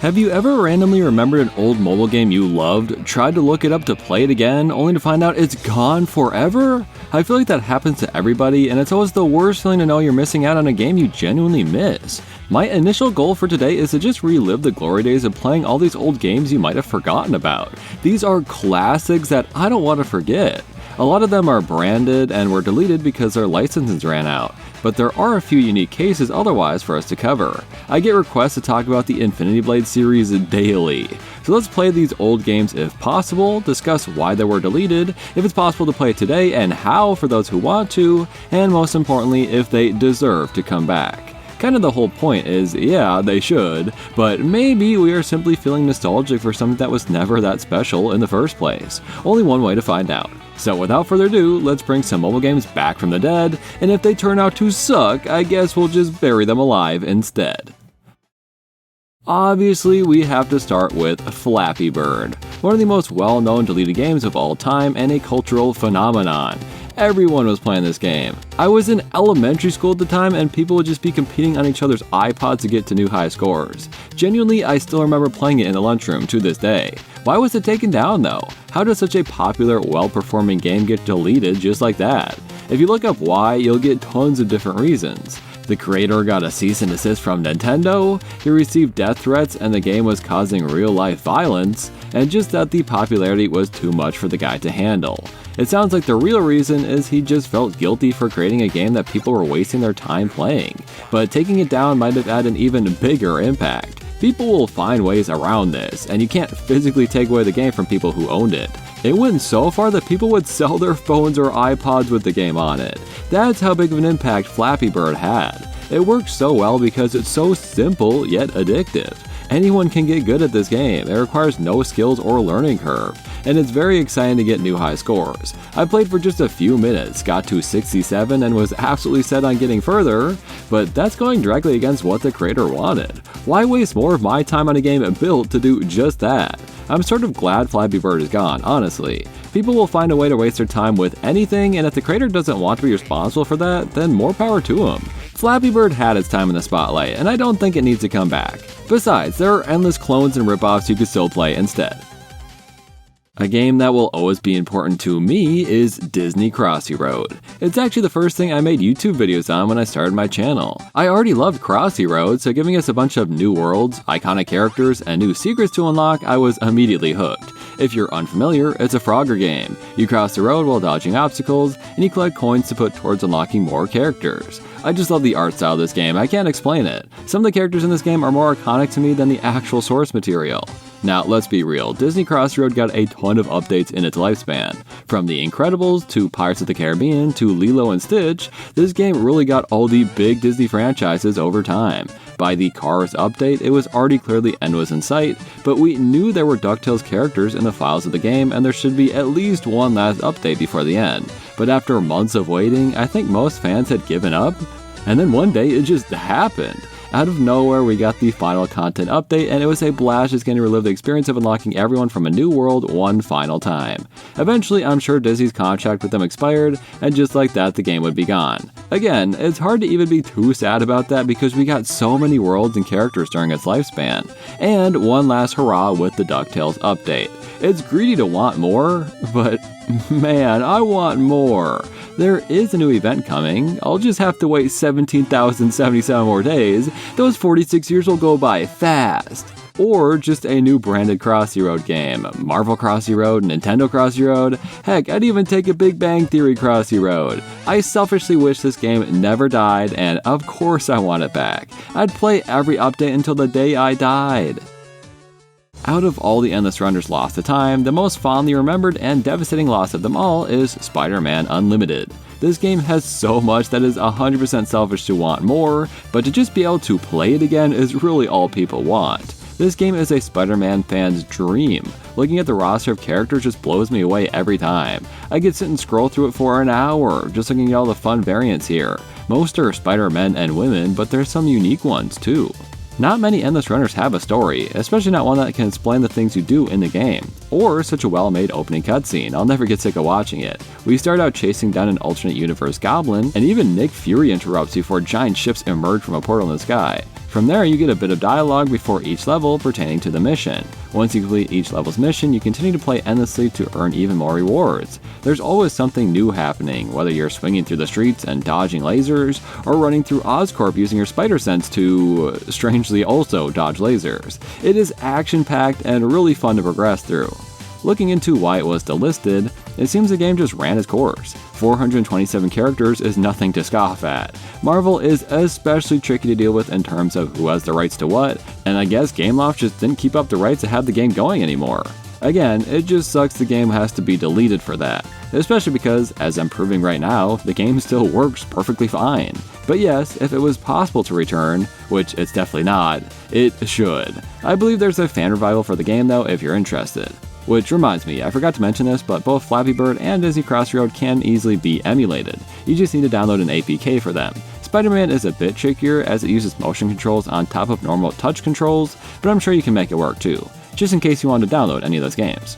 Have you ever randomly remembered an old mobile game you loved, tried to look it up to play it again, only to find out it's gone forever? I feel like that happens to everybody, and it's always the worst feeling to know you're missing out on a game you genuinely miss. My initial goal for today is to just relive the glory days of playing all these old games you might have forgotten about. These are classics that I don't want to forget. A lot of them are branded and were deleted because their licenses ran out, but there are a few unique cases otherwise for us to cover. I get requests to talk about the Infinity Blade series daily, so let's play these old games if possible, discuss why they were deleted, if it's possible to play today and how for those who want to, and most importantly, if they deserve to come back. Kind of the whole point is, yeah, they should, but maybe we are simply feeling nostalgic for something that was never that special in the first place. Only one way to find out. So without further ado, let's bring some mobile games back from the dead, and if they turn out to suck, I guess we'll just bury them alive instead. Obviously, we have to start with Flappy Bird, one of the most well-known deleted games of all time and a cultural phenomenon. Everyone was playing this game. I was in elementary school at the time and people would just be competing on each other's iPods to get to new high scores. Genuinely, I still remember playing it in the lunchroom to this day. Why was it taken down though? How does such a popular, well-performing game get deleted just like that? If you look up why, you'll get tons of different reasons. The creator got a cease and desist from Nintendo, he received death threats and the game was causing real-life violence, and just that the popularity was too much for the guy to handle. It sounds like the real reason is he just felt guilty for creating a game that people were wasting their time playing, but taking it down might have had an even bigger impact. People will find ways around this, and you can't physically take away the game from people who owned it. It went so far that people would sell their phones or iPods with the game on it. That's how big of an impact Flappy Bird had. It works so well because it's so simple yet addictive. Anyone can get good at this game, it requires no skills or learning curve, and it's very exciting to get new high scores. I played for just a few minutes, got to 67 and was absolutely set on getting further, but that's going directly against what the creator wanted. Why waste more of my time on a game built to do just that? I'm sort of glad Flappy Bird is gone, honestly. People will find a way to waste their time with anything, and if the creator doesn't want to be responsible for that, then more power to him. Flappy Bird had its time in the spotlight, and I don't think it needs to come back. Besides, there are endless clones and ripoffs you could still play instead. A game that will always be important to me is Disney Crossy Road. It's actually the first thing I made YouTube videos on when I started my channel. I already loved Crossy Road, so giving us a bunch of new worlds, iconic characters, and new secrets to unlock, I was immediately hooked. If you're unfamiliar, it's a Frogger game. You cross the road while dodging obstacles, and you collect coins to put towards unlocking more characters. I just love the art style of this game, I can't explain it. Some of the characters in this game are more iconic to me than the actual source material. Now, let's be real, Disney Crossy Road got a ton of updates in its lifespan. From The Incredibles to Pirates of the Caribbean to Lilo and Stitch, this game really got all the big Disney franchises over time. By the Cars update, it was already clear the end was in sight, but we knew there were DuckTales characters in the files of the game and there should be at least one last update before the end. But after months of waiting, I think most fans had given up, and then one day it just happened. Out of nowhere, we got the final content update, and it was a blast just getting to relive the experience of unlocking everyone from a new world one final time. Eventually, I'm sure Disney's contract with them expired, and just like that, the game would be gone. Again, it's hard to even be too sad about that because we got so many worlds and characters during its lifespan. And one last hurrah with the DuckTales update. It's greedy to want more, but man, I want more. There is a new event coming. I'll just have to wait 17,077 more days. Those 46 years will go by fast. Or just a new branded Crossy Road game. Marvel Crossy Road, Nintendo Crossy Road. Heck, I'd even take a Big Bang Theory Crossy Road. I selfishly wish this game never died, and of course I want it back. I'd play every update until the day I died. Out of all the endless runners lost to time, the most fondly remembered and devastating loss of them all is Spider-Man Unlimited. This game has so much that is 100% selfish to want more, but to just be able to play it again is really all people want. This game is a Spider-Man fan's dream. Looking at the roster of characters just blows me away every time. I could sit and scroll through it for an hour, just looking at all the fun variants here. Most are Spider-Men and women, but there's some unique ones too. Not many endless runners have a story, especially not one that can explain the things you do in the game, or such a well-made opening cutscene. I'll never get sick of watching it. We start out chasing down an alternate universe goblin, and even Nick Fury interrupts before giant ships emerge from a portal in the sky. From there, you get a bit of dialogue before each level pertaining to the mission. Once you complete each level's mission, you continue to play endlessly to earn even more rewards. There's always something new happening, whether you're swinging through the streets and dodging lasers, or running through Oscorp using your spider sense to, strangely also, dodge lasers. It is action-packed and really fun to progress through. Looking into why it was delisted, it seems the game just ran its course. 427 characters is nothing to scoff at. Marvel is especially tricky to deal with in terms of who has the rights to what, and I guess Gameloft just didn't keep up the rights to have the game going anymore. Again, it just sucks the game has to be deleted for that, especially because, as I'm proving right now, the game still works perfectly fine. But yes, if it was possible to return, which it's definitely not, it should. I believe there's a fan revival for the game though if you're interested. Which reminds me, I forgot to mention this, but both Flappy Bird and Disney Crossy Road can easily be emulated. You just need to download an APK for them. Spider-Man is a bit trickier as it uses motion controls on top of normal touch controls, but I'm sure you can make it work too, just in case you want to download any of those games.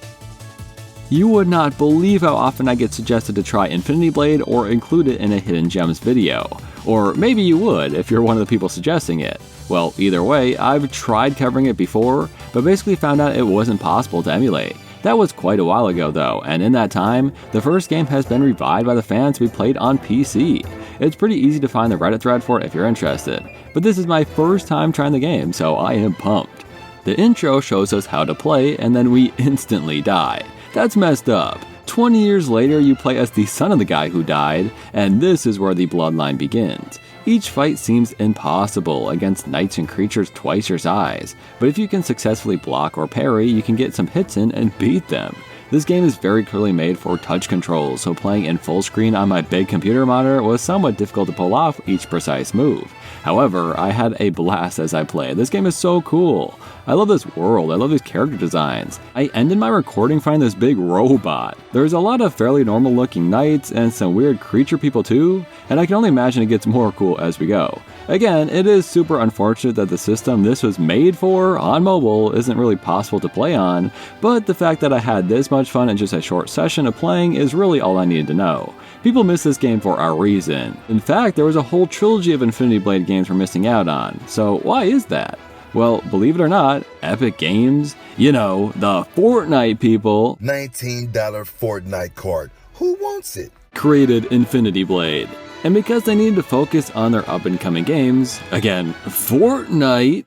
You would not believe how often I get suggested to try Infinity Blade or include it in a Hidden Gems video. Or maybe you would if you're one of the people suggesting it. Well, either way, I've tried covering it before, but basically found out it wasn't possible to emulate. That was quite a while ago though, and in that time, the first game has been revived by the fans to be played on PC. It's pretty easy to find the Reddit thread for it if you're interested, but this is my first time trying the game, so I am pumped. The intro shows us how to play, and then we instantly die. That's messed up. 20 years later, you play as the son of the guy who died, and this is where the bloodline begins. Each fight seems impossible against knights and creatures twice your size, but if you can successfully block or parry, you can get some hits in and beat them. This game is very clearly made for touch controls, so playing in full screen on my big computer monitor was somewhat difficult to pull off each precise move. However, I had a blast as I played. This game is so cool. I love this world, I love these character designs. I ended my recording finding this big robot. There's a lot of fairly normal looking knights and some weird creature people too, and I can only imagine it gets more cool as we go. Again, it is super unfortunate that the system this was made for on mobile isn't really possible to play on, but the fact that I had this much fun in just a short session of playing is really all I needed to know. People miss this game for a reason. In fact, there was a whole trilogy of Infinity Blade games we're missing out on, so why is that? Well, believe it or not, Epic Games, you know, the Fortnite people, $19 Fortnite card, who wants it? Created Infinity Blade. And because they needed to focus on their up-and-coming games, again, Fortnite,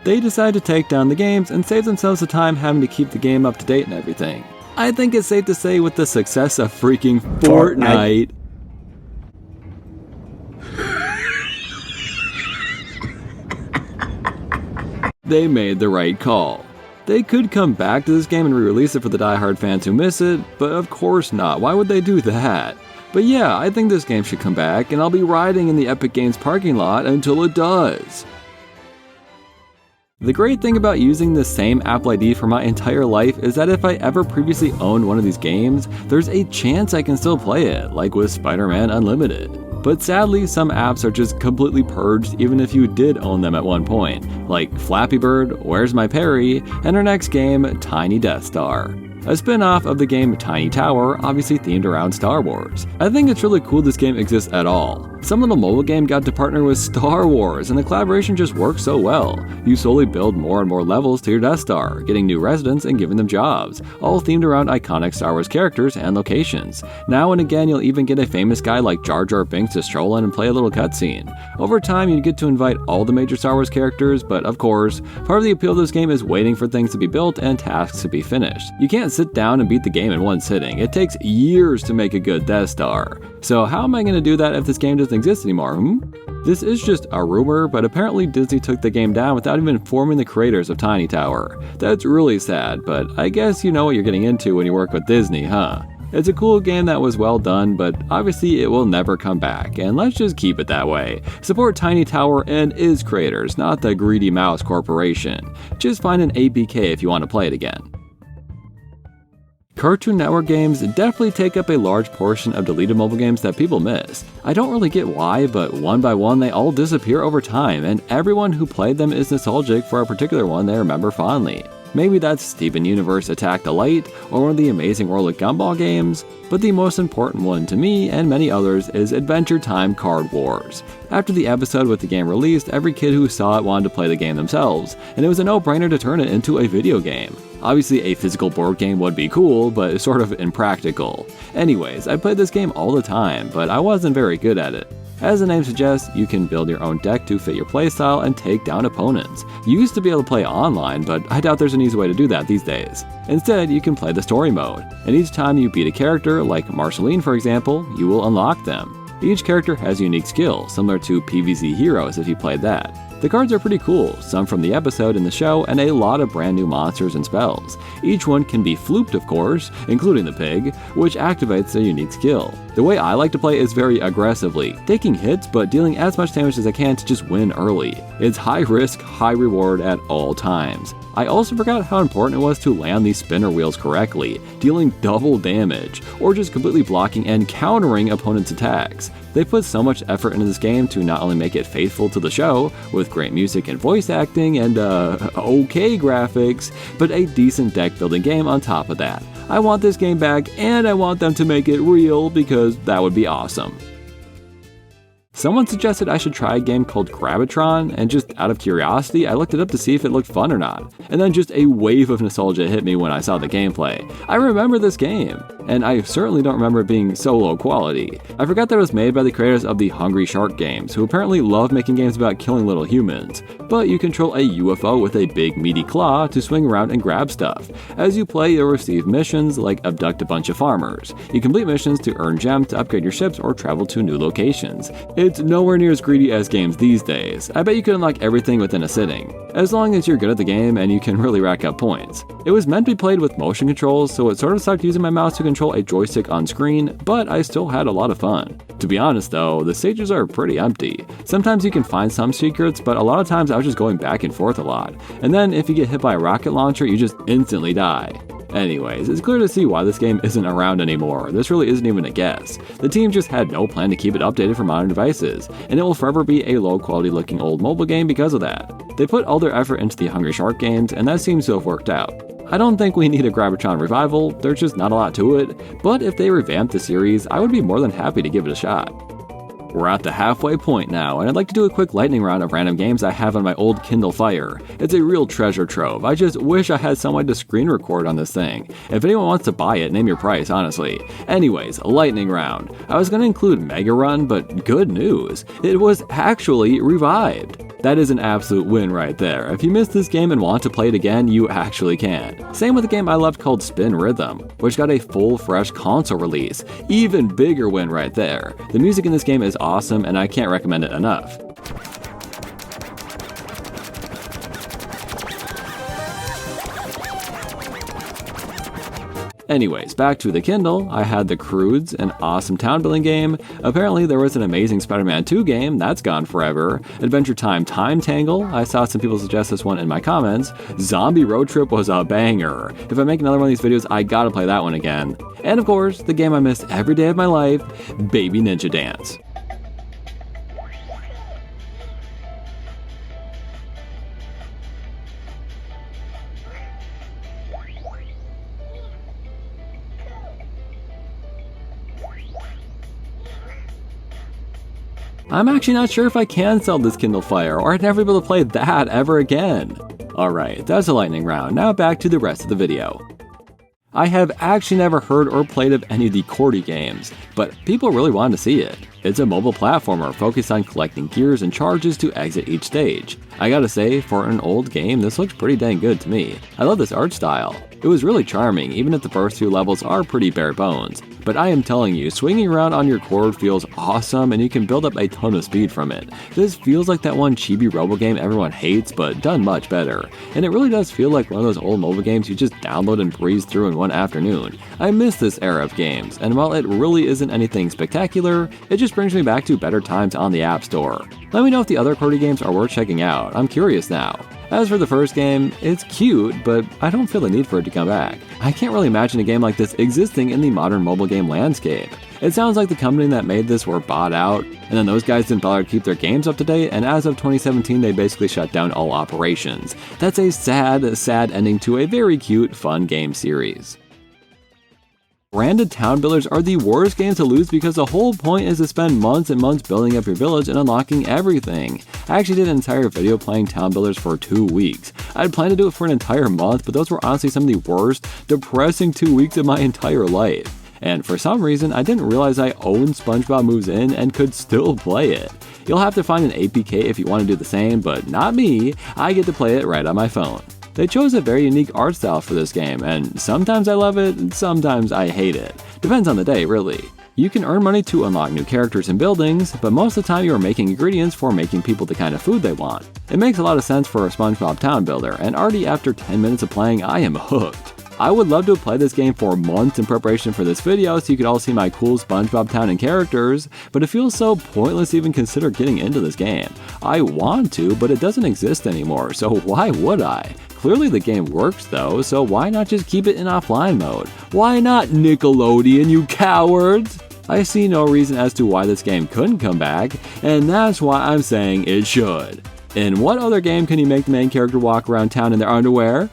they decided to take down the games and save themselves the time having to keep the game up to date and everything. I think it's safe to say with the success of freaking Fortnite, they made the right call. They could come back to this game and re-release it for the die-hard fans who miss it, but of course not. Why would they do that? But yeah, I think this game should come back, and I'll be riding in the Epic Games parking lot until it does. The great thing about using the same Apple ID for my entire life is that if I ever previously owned one of these games, there's a chance I can still play it, like with Spider-Man Unlimited. But sadly, some apps are just completely purged even if you did own them at one point, like Flappy Bird, Where's My Perry, and our next game, Tiny Death Star. A spin-off of the game Tiny Tower, obviously themed around Star Wars. I think it's really cool this game exists at all. Some little mobile game got to partner with Star Wars, and the collaboration just works so well. You slowly build more and more levels to your Death Star, getting new residents and giving them jobs, all themed around iconic Star Wars characters and locations. Now and again, you'll even get a famous guy like Jar Jar Binks to stroll in and play a little cutscene. Over time, you get to invite all the major Star Wars characters, but of course, part of the appeal of this game is waiting for things to be built and tasks to be finished. You can't sit down and beat the game in one sitting. It takes years to make a good Death Star. So how am I going to do that if this game doesn't exist anymore, This is just a rumor, but apparently Disney took the game down without even informing the creators of Tiny Tower. That's really sad, but I guess you know what you're getting into when you work with Disney, huh? It's a cool game that was well done, but obviously it will never come back, and let's just keep it that way. Support Tiny Tower and its creators, not the Greedy Mouse Corporation. Just find an APK if you want to play it again. Cartoon Network games definitely take up a large portion of deleted mobile games that people miss. I don't really get why, but one by one they all disappear over time, and everyone who played them is nostalgic for a particular one they remember fondly. Maybe that's Steven Universe Attack the Light or one of the Amazing World of Gumball games, but the most important one to me and many others is Adventure Time Card Wars. After the episode with the game released, every kid who saw it wanted to play the game themselves, and it was a no-brainer to turn it into a video game. Obviously, a physical board game would be cool, but sort of impractical. Anyways, I played this game all the time, but I wasn't very good at it. As the name suggests, you can build your own deck to fit your playstyle and take down opponents. You used to be able to play online, but I doubt there's an easy way to do that these days. Instead, you can play the story mode, and each time you beat a character, like Marceline for example, you will unlock them. Each character has a unique skill, similar to PvZ Heroes if you played that. The cards are pretty cool, some from the episode in the show, and a lot of brand new monsters and spells. Each one can be flooped of course, including the pig, which activates a unique skill. The way I like to play is very aggressively, taking hits but dealing as much damage as I can to just win early. It's high risk, high reward at all times. I also forgot how important it was to land these spinner wheels correctly, dealing double damage, or just completely blocking and countering opponents' attacks. They put so much effort into this game to not only make it faithful to the show, with great music and voice acting and okay graphics, but a decent deck building game on top of that. I want this game back, and I want them to make it real because that would be awesome. Someone suggested I should try a game called Grabatron, and just out of curiosity, I looked it up to see if it looked fun or not. And then just a wave of nostalgia hit me when I saw the gameplay. I remember this game, and I certainly don't remember it being so low quality. I forgot that it was made by the creators of the Hungry Shark games, who apparently love making games about killing little humans. But you control a UFO with a big meaty claw to swing around and grab stuff. As you play, you'll receive missions like abduct a bunch of farmers. You complete missions to earn gems to upgrade your ships or travel to new locations. It's nowhere near as greedy as games these days. I bet you can unlock everything within a sitting, as long as you're good at the game and you can really rack up points. It was meant to be played with motion controls, so it sort of sucked using my mouse to control a joystick on screen, but I still had a lot of fun. To be honest though, the stages are pretty empty. Sometimes you can find some secrets, but a lot of times I was just going back and forth a lot. And then if you get hit by a rocket launcher, you just instantly die. Anyways, it's clear to see why this game isn't around anymore. This really isn't even a guess. The team just had no plan to keep it updated for modern devices, and it will forever be a low quality looking old mobile game because of that. They put all their effort into the Hungry Shark games, and that seems to have worked out. I don't think we need a Grabatron revival, there's just not a lot to it, but if they revamp the series, I would be more than happy to give it a shot. We're at the halfway point now, and I'd like to do a quick lightning round of random games I have on my old Kindle Fire. It's a real treasure trove. I just wish I had someone to screen record on this thing. If anyone wants to buy it, name your price, honestly. Anyways, lightning round. I was going to include Mega Run, but good news. It was actually revived. That is an absolute win right there. If you missed this game and want to play it again, you actually can. Same with a game I loved called Spin Rhythm, which got a full fresh console release. Even bigger win right there. The music in this game is awesome and I can't recommend it enough. Anyways, back to the Kindle, I had The Croods, an awesome town building game. Apparently there was an amazing Spider-Man 2 game, that's gone forever. Adventure Time Time Tangle, I saw some people suggest this one in my comments. Zombie Road Trip was a banger. If I make another one of these videos, I gotta play that one again. And of course, the game I missed every day of my life, Baby Ninja Dance. I'm actually not sure if I can sell this Kindle Fire, or I'd never be able to play that ever again. Alright, that's a lightning round, now back to the rest of the video. I have actually never heard or played of any of the Cordy games, but people really wanted to see it. It's a mobile platformer focused on collecting gears and charges to exit each stage. I gotta say, for an old game, this looks pretty dang good to me. I love this art style. It was really charming, even if the first few levels are pretty bare bones. But I am telling you, swinging around on your cord feels awesome and you can build up a ton of speed from it. This feels like that one chibi robo game everyone hates, but done much better. And it really does feel like one of those old mobile games you just download and breeze through in one afternoon. I miss this era of games, and while it really isn't anything spectacular, it just brings me back to better times on the App Store. Let me know if the other Cordy games are worth checking out, I'm curious now. As for the first game, it's cute, but I don't feel the need for it to come back. I can't really imagine a game like this existing in the modern mobile game landscape. It sounds like the company that made this were bought out, and then those guys didn't bother to keep their games up to date, and as of 2017 they basically shut down all operations. That's a sad ending to a very cute, fun game series. Branded town builders are the worst games to lose because the whole point is to spend months and months building up your village and unlocking everything. I actually did an entire video playing town builders for 2 weeks. I'd planned to do it for an entire month, but those were honestly some of the worst, depressing 2 weeks of my entire life. And for some reason, I didn't realize I owned Spongebob Moves In and could still play it. You'll have to find an APK if you want to do the same, but not me, I get to play it right on my phone. They chose a very unique art style for this game, and sometimes I love it, and sometimes I hate it. Depends on the day, really. You can earn money to unlock new characters and buildings, but most of the time you are making ingredients for making people the kind of food they want. It makes a lot of sense for a SpongeBob town builder, and already after 10 minutes of playing, I am hooked. I would love to have played this game for months in preparation for this video so you could all see my cool SpongeBob town and characters, but it feels so pointless to even consider getting into this game. I want to, but it doesn't exist anymore, so why would I? Clearly the game works though, so why not just keep it in offline mode? Why not, Nickelodeon, you cowards? I see no reason as to why this game couldn't come back, and that's why I'm saying it should. In what other game can you make the main character walk around town in their underwear?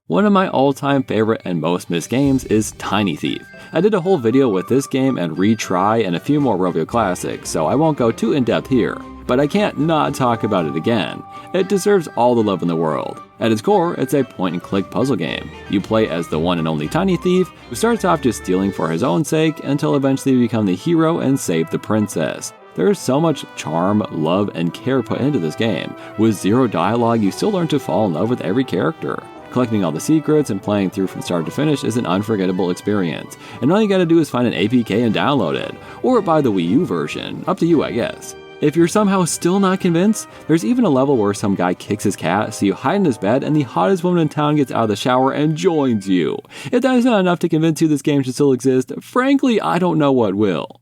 One of my all-time favorite and most missed games is Tiny Thief. I did a whole video with this game and Retry and a few more Rovio classics, so I won't go too in-depth here. But I can't not talk about it again. It deserves all the love in the world. At its core, it's a point-and-click puzzle game. You play as the one and only Tiny Thief, who starts off just stealing for his own sake until eventually you become the hero and save the princess. There is so much charm, love, and care put into this game. With zero dialogue, you still learn to fall in love with every character. Collecting all the secrets and playing through from start to finish is an unforgettable experience, and all you gotta do is find an APK and download it, or buy the Wii U version, up to you I guess. If you're somehow still not convinced, there's even a level where some guy kicks his cat, so you hide in his bed and the hottest woman in town gets out of the shower and joins you. If that is not enough to convince you this game should still exist, frankly I don't know what will.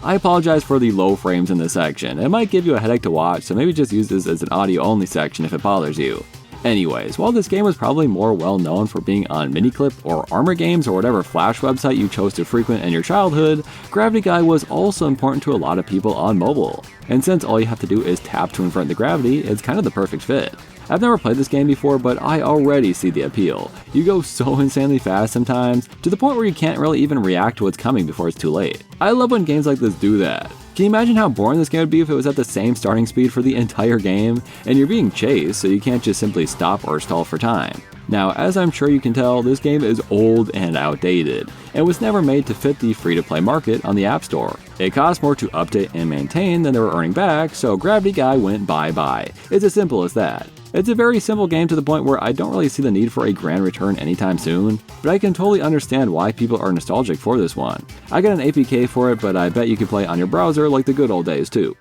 I apologize for the low frames in this section. It might give you a headache to watch, so maybe just use this as an audio only section if it bothers you. Anyways, while this game was probably more well known for being on Miniclip or Armor Games or whatever Flash website you chose to frequent in your childhood, Gravity Guy was also important to a lot of people on mobile. And since all you have to do is tap to invert the gravity, it's kind of the perfect fit. I've never played this game before, but I already see the appeal. You go so insanely fast sometimes, to the point where you can't really even react to what's coming before it's too late. I love when games like this do that. Can you imagine how boring this game would be if it was at the same starting speed for the entire game, and you're being chased, so you can't just simply stop or stall for time? Now, as I'm sure you can tell, this game is old and outdated, and was never made to fit the free-to-play market on the App Store. It cost more to update and maintain than they were earning back, so Gravity Guy went bye-bye. It's as simple as that. It's a very simple game to the point where I don't really see the need for a grand return anytime soon, but I can totally understand why people are nostalgic for this one. I got an APK for it, but I bet you can play it on your browser like the good old days too.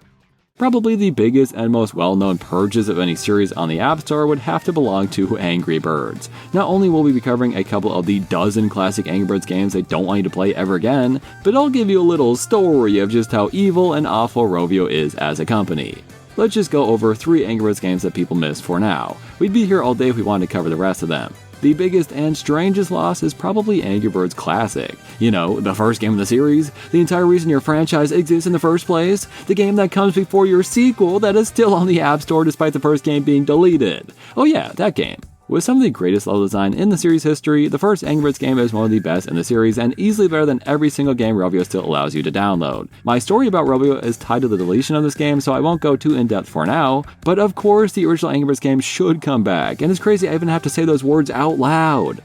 Probably the biggest and most well-known purchase of any series on the App Store would have to belong to Angry Birds. Not only will we be covering a couple of the dozen classic Angry Birds games they don't want you to play ever again, but I'll give you a little story of just how evil and awful Rovio is as a company. Let's just go over 3 Angry Birds games that people missed for now. We'd be here all day if we wanted to cover the rest of them. The biggest and strangest loss is probably Angry Birds Classic. You know, the first game of the series, the entire reason your franchise exists in the first place, the game that comes before your sequel that is still on the App Store despite the first game being deleted. Oh yeah, that game. With some of the greatest level design in the series history, the first Angry Birds game is one of the best in the series and easily better than every single game Rovio still allows you to download. My story about Rovio is tied to the deletion of this game, so I won't go too in-depth for now, but of course the original Angry Birds game should come back, and it's crazy I even have to say those words out loud.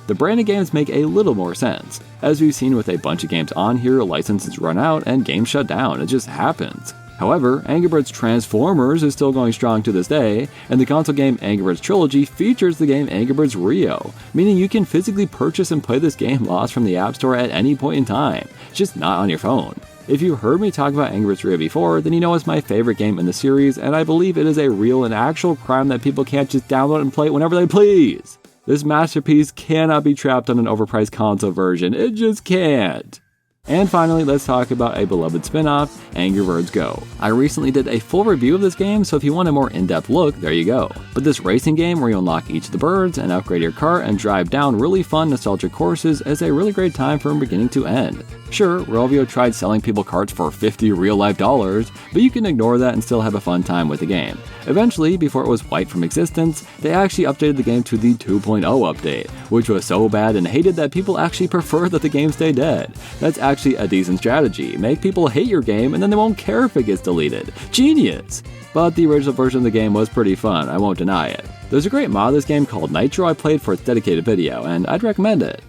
The branded games make a little more sense. As we've seen with a bunch of games on here, licenses run out and games shut down, it just happens. However, Angry Birds Transformers is still going strong to this day, and the console game Angry Birds Trilogy features the game Angry Birds Rio, meaning you can physically purchase and play this game lost from the App Store at any point in time, just not on your phone. If you've heard me talk about Angry Birds Rio before, then you know it's my favorite game in the series, and I believe it is a real and actual crime that people can't just download and play it whenever they please. This masterpiece cannot be trapped on an overpriced console version, it just can't. And finally, let's talk about a beloved spin-off, Angry Birds Go. I recently did a full review of this game, so if you want a more in-depth look, there you go. But this racing game where you unlock each of the birds and upgrade your car and drive down really fun nostalgic courses is a really great time from beginning to end. Sure, Rovio tried selling people carts for $50 real-life dollars, but you can ignore that and still have a fun time with the game. Eventually, before it was wiped from existence, they actually updated the game to the 2.0 update, which was so bad and hated that people actually prefer that the game stay dead. That's actually a decent strategy. Make people hate your game and then they won't care if it gets deleted. Genius! But the original version of the game was pretty fun, I won't deny it. There's a great mod of this game called Nitro I played for its dedicated video, and I'd recommend it.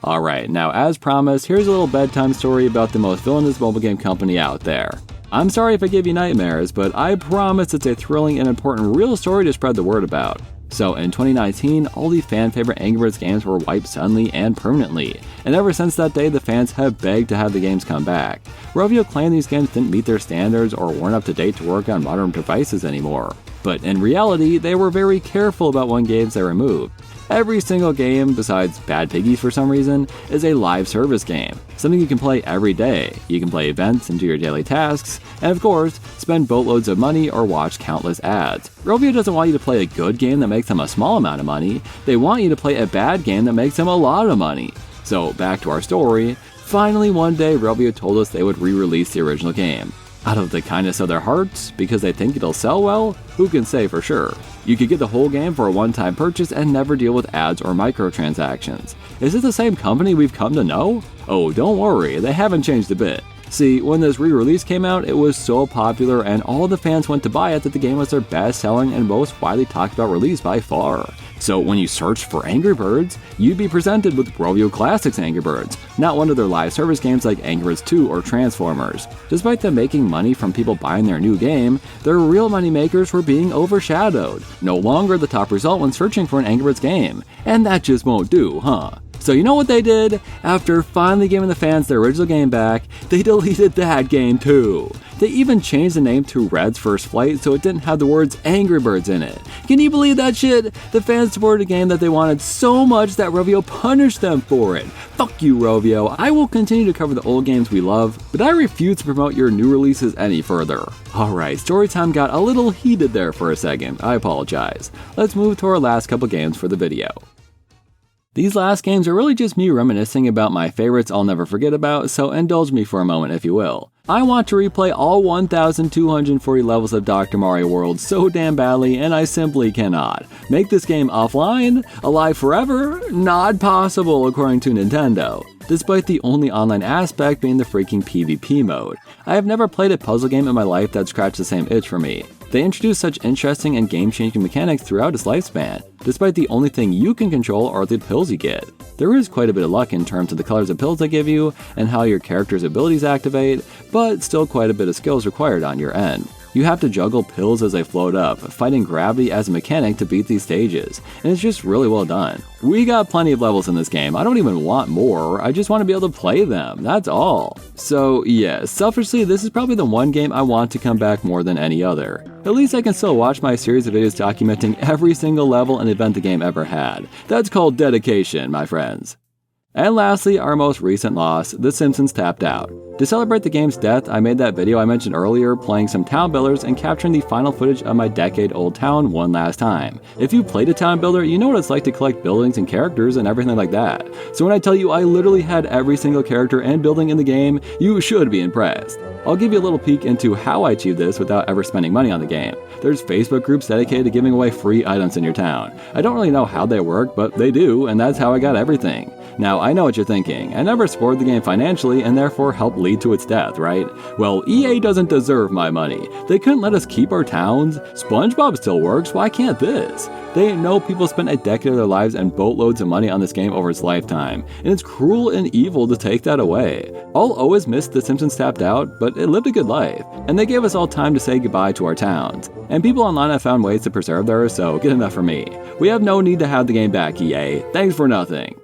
Alright, now as promised, here's a little bedtime story about the most villainous mobile game company out there. I'm sorry if I give you nightmares, but I promise it's a thrilling and important real story to spread the word about. So in 2019, all the fan-favorite Angry Birds games were wiped suddenly and permanently, and ever since that day the fans have begged to have the games come back. Rovio claimed these games didn't meet their standards or weren't up to date to work on modern devices anymore. But in reality, they were very careful about what games they removed. Every single game, besides Bad Piggies for some reason, is a live service game, something you can play every day. You can play events and do your daily tasks, and of course, spend boatloads of money or watch countless ads. Rovio doesn't want you to play a good game that makes them a small amount of money, they want you to play a bad game that makes them a lot of money. So back to our story, finally one day Rovio told us they would re-release the original game. Out of the kindness of their hearts, because they think it'll sell well, who can say for sure? You could get the whole game for a one-time purchase and never deal with ads or microtransactions. Is it the same company we've come to know? Oh, don't worry, they haven't changed a bit. See, when this re-release came out, it was so popular and all the fans went to buy it that the game was their best-selling and most widely talked about release by far. So when you searched for Angry Birds, you'd be presented with Rovio Classics Angry Birds, not one of their live service games like Angry Birds 2 or Transformers. Despite them making money from people buying their new game, their real money makers were being overshadowed. No longer the top result when searching for an Angry Birds game. And that just won't do, huh? So you know what they did? After finally giving the fans their original game back, they deleted that game too. They even changed the name to Red's First Flight so it didn't have the words Angry Birds in it. Can you believe that shit? The fans supported a game that they wanted so much that Rovio punished them for it. Fuck you, Rovio. I will continue to cover the old games we love, but I refuse to promote your new releases any further. Alright, storytime got a little heated there for a second. I apologize. Let's move to our last couple games for the video. These last games are really just me reminiscing about my favorites I'll never forget about, so indulge me for a moment if you will. I want to replay all 1,240 levels of Dr. Mario World so damn badly, and I simply cannot. Make this game offline? Alive forever? Not possible according to Nintendo. Despite the only online aspect being the freaking PvP mode. I have never played a puzzle game in my life that scratched the same itch for me. They introduced such interesting and game-changing mechanics throughout its lifespan, despite the only thing you can control are the pills you get. There is quite a bit of luck in terms of the colors of pills they give you and how your character's abilities activate, but still quite a bit of skills required on your end. You have to juggle pills as they float up, fighting gravity as a mechanic to beat these stages, and it's just really well done. We got plenty of levels in this game, I don't even want more, I just want to be able to play them, that's all. So yeah, selfishly this is probably the one game I want to come back more than any other. At least I can still watch my series of videos documenting every single level and event the game ever had. That's called dedication, my friends. And lastly, our most recent loss, The Simpsons Tapped Out. To celebrate the game's death, I made that video I mentioned earlier playing some town builders and capturing the final footage of my decade-old town one last time. If you played a town builder, you know what it's like to collect buildings and characters and everything like that. So when I tell you I literally had every single character and building in the game, you should be impressed. I'll give you a little peek into how I achieved this without ever spending money on the game. There's Facebook groups dedicated to giving away free items in your town. I don't really know how they work, but they do, and that's how I got everything. Now, I know what you're thinking. I never supported the game financially and therefore helped lead to its death, right? Well, EA doesn't deserve my money. They couldn't let us keep our towns. SpongeBob still works, why can't this? They know people spent a decade of their lives and boatloads of money on this game over its lifetime, and it's cruel and evil to take that away. I'll always miss The Simpsons Tapped Out, but it lived a good life, and they gave us all time to say goodbye to our towns. And people online have found ways to preserve theirs, so good enough for me. We have no need to have the game back, EA. Thanks for nothing.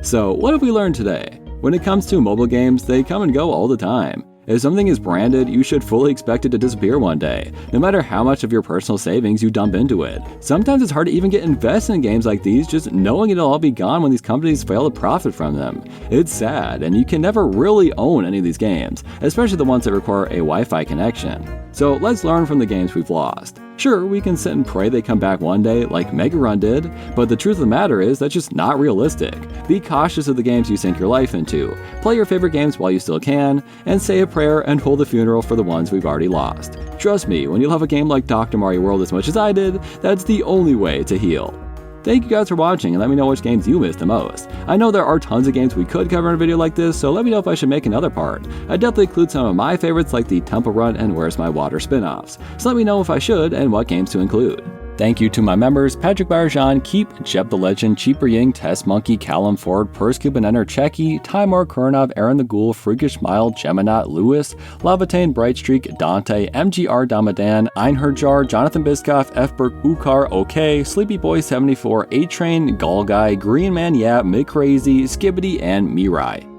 So, what have we learned today? When it comes to mobile games, they come and go all the time. If something is branded, you should fully expect it to disappear one day, no matter how much of your personal savings you dump into it. Sometimes it's hard to even get invested in games like these just knowing it'll all be gone when these companies fail to profit from them. It's sad, and you can never really own any of these games, especially the ones that require a Wi-Fi connection. So let's learn from the games we've lost. Sure, we can sit and pray they come back one day like Mega Run did, but the truth of the matter is that's just not realistic. Be cautious of the games you sink your life into, play your favorite games while you still can, and say a prayer and hold a funeral for the ones we've already lost. Trust me, when you love a game like Dr. Mario World as much as I did, that's the only way to heal. Thank you guys for watching, and let me know which games you missed the most. I know there are tons of games we could cover in a video like this, so let me know if I should make another part. I definitely include some of my favorites like the Temple Run and Where's My Water spin-offs, so let me know if I should and what games to include. Thank you to my members Patrick Barjan, Keep, Jeb the Legend, Cheaper Ying, Test Monkey, Callum Ford, Perscube and Enter Checky, Timor, Kurnov, Aaron the Ghoul, Freakish Mild, Geminat, Lewis, Lavatane, Brightstreak, Dante, MGR Damadan, Einherjar, Jonathan Biscoff, Fberg, Ukar, OK, Sleepy Boy 74, A-Train, Gall Guy, Green Man Yeah, McCrazy, Skibbity, and Mirai.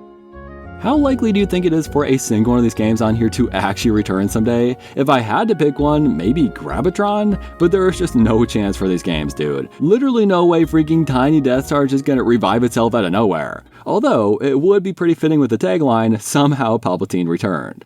How likely do you think it is for a single one of these games on here to actually return someday? If I had to pick one, maybe Grabatron? But there is just no chance for these games, dude. Literally no way freaking Tiny Death Star is just gonna revive itself out of nowhere. Although, it would be pretty fitting with the tagline, somehow Palpatine returned.